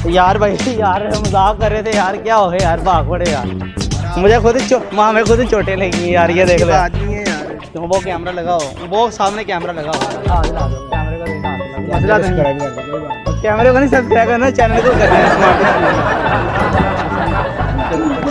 यार भाई यार मजाक कर रहे थे यार, क्या हो गया यार, भाग पड़े यार। मुझे खुद हमें खुद चोटें लगी यार। ये देख लो आदमी है यार। तो वो कैमरा लगाओ, वो सामने कैमरा लगाओ, कैमरे को देखा, कैमरे को नहीं सब्सक्राइब करना, चैनल को करना है।